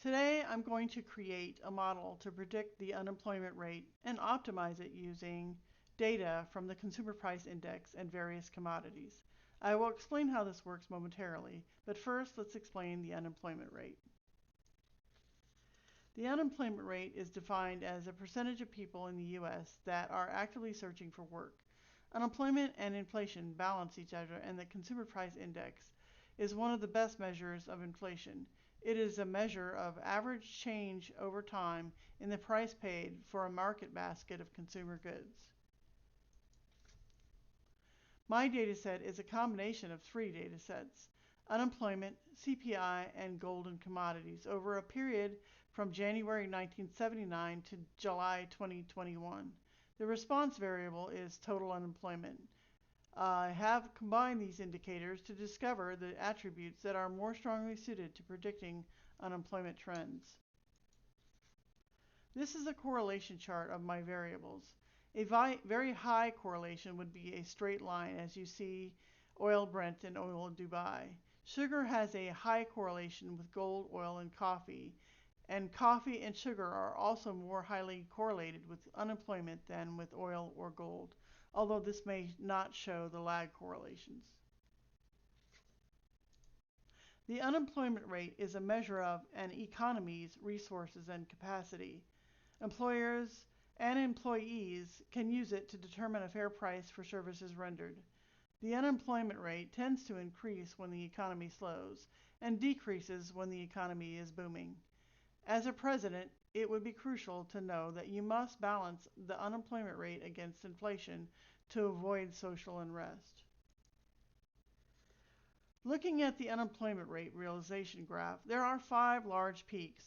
Today, I'm going to create a model to predict the unemployment rate and optimize it using data from the Consumer Price Index and various commodities. I will explain how this works momentarily, but first let's explain the unemployment rate. The unemployment rate is defined as a percentage of people in the U.S. that are actively searching for work. Unemployment and inflation balance each other, and the Consumer Price Index is one of the best measures of inflation. It is a measure of average change over time in the price paid for a market basket of consumer goods. My dataset is a combination of three datasets: unemployment, CPI, and gold and commodities over a period from January 1979 to July 2021. The response variable is total unemployment. I have combined these indicators to discover the attributes that are more strongly suited to predicting unemployment trends. This is a correlation chart of my variables. A very high correlation would be a straight line, as you see oil Brent and oil Dubai. Sugar has a high correlation with gold, oil, and coffee and sugar are also more highly correlated with unemployment than with oil or gold, although this may not show the lag correlations. The unemployment rate is a measure of an economy's resources and capacity. Employers and employees can use it to determine a fair price for services rendered. The unemployment rate tends to increase when the economy slows and decreases when the economy is booming. As a president, it would be crucial to know that you must balance the unemployment rate against inflation to avoid social unrest. Looking at the unemployment rate realization graph, there are 5 large peaks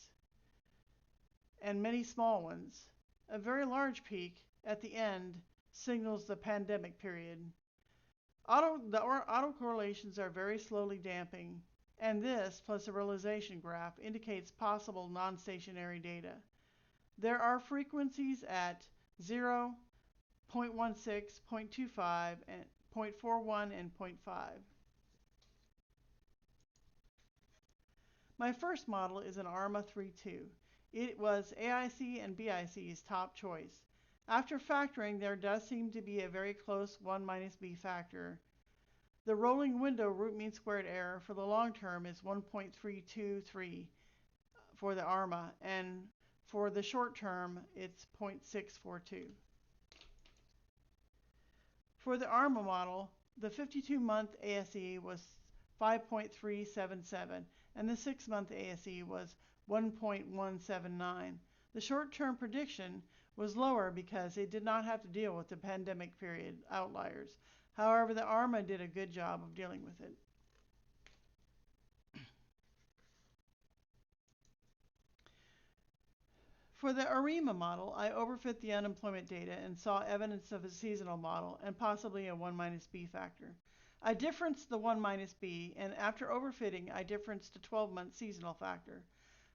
and many small ones. A very large peak at the end signals the pandemic period. The autocorrelations are very slowly damping, and this, plus a realization graph, indicates possible non-stationary data. There are frequencies at 0, 0.16, 0.25, and 0.41 and 0.5. My first model is an ARMA 3.2. It was AIC and BIC's top choice. After factoring, there does seem to be a very close 1 minus b factor. The rolling window root mean squared error for the long term is 1.323 for the ARMA, and for the short term, it's 0.642. For the ARMA model, the 52-month ASE was 5.377, and the 6-month ASE was 1.179. The short-term prediction was lower because it did not have to deal with the pandemic period outliers. However, the ARMA did a good job of dealing with it. For the ARIMA model, I overfit the unemployment data and saw evidence of a seasonal model and possibly a 1 minus b factor. I differenced the 1 minus b, and after overfitting, I differenced a 12-month seasonal factor.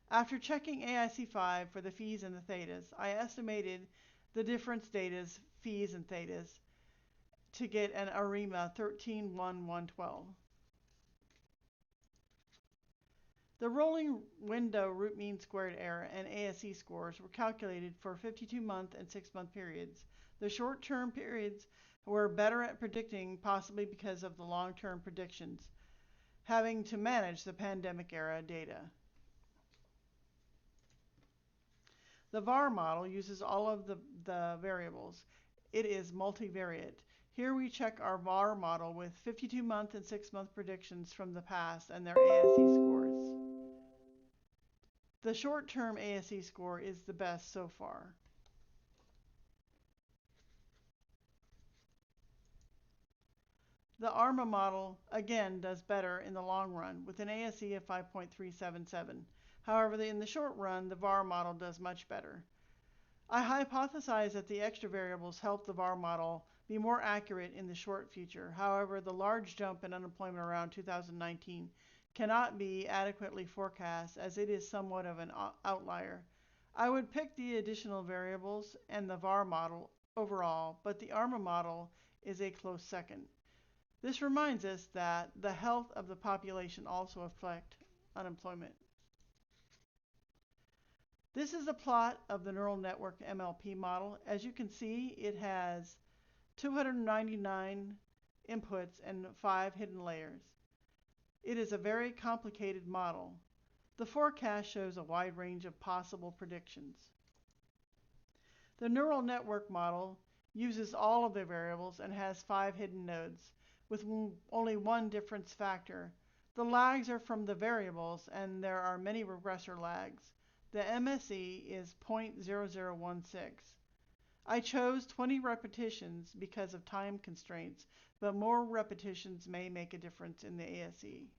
After checking AIC5 for the fees and the thetas, I estimated the difference datas, fees and thetas, to get an ARIMA 13.1.112. The rolling window root mean squared error and ASE scores were calculated for 52-month and 6-month periods. The short-term periods were better at predicting, possibly because of the long-term predictions, having to manage the pandemic era data. The VAR model uses all of the variables. It is multivariate. Here we check our VAR model with 52-month and 6-month predictions from the past and their ASE scores. The short-term ASE score is the best so far. The ARMA model, again, does better in the long run with an ASE of 5.377. However, in the short run, the VAR model does much better. I hypothesize that the extra variables help the VAR model be more accurate in the short future. However, the large jump in unemployment around 2019 cannot be adequately forecast as it is somewhat of an outlier. I would pick the additional variables and the VAR model overall, but the ARMA model is a close second. This reminds us that the health of the population also affects unemployment. This is a plot of the neural network MLP model. As you can see, it has 299 inputs and 5 hidden layers. It is a very complicated model. The forecast shows a wide range of possible predictions. The neural network model uses all of the variables and has 5 hidden nodes, with only one difference factor. The lags are from the variables, and there are many regressor lags. The MSE is 0.0016. I chose 20 repetitions because of time constraints, but more repetitions may make a difference in the ASE.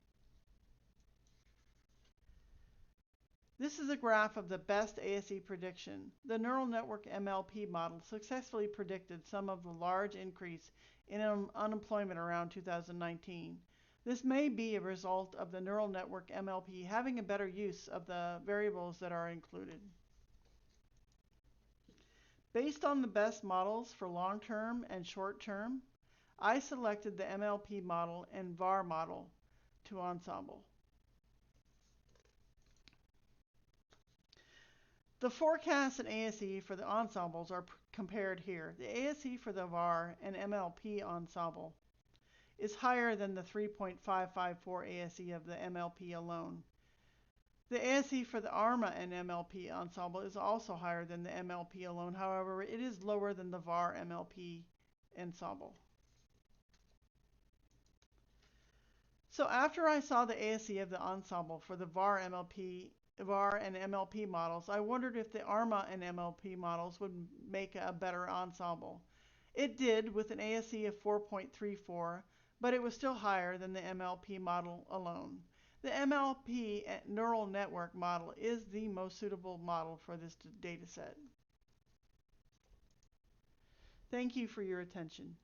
This is a graph of the best ASE prediction. The neural network MLP model successfully predicted some of the large increase in unemployment around 2019. This may be a result of the neural network MLP having a better use of the variables that are included. Based on the best models for long-term and short-term, I selected the MLP model and VAR model to Ensemble. The forecast and ASE for the ensembles are compared here. The ASE for the VAR and MLP ensemble is higher than the 3.554 ASE of the MLP alone. The ASE for the ARMA and MLP ensemble is also higher than the MLP alone. However, it is lower than the VAR MLP ensemble. So after I saw the ASE of the ensemble for the VAR and MLP models, I wondered if the ARMA and MLP models would make a better ensemble. It did, with an ASE of 4.34, but it was still higher than the MLP model alone. The MLP neural network model is the most suitable model for this data set. Thank you for your attention.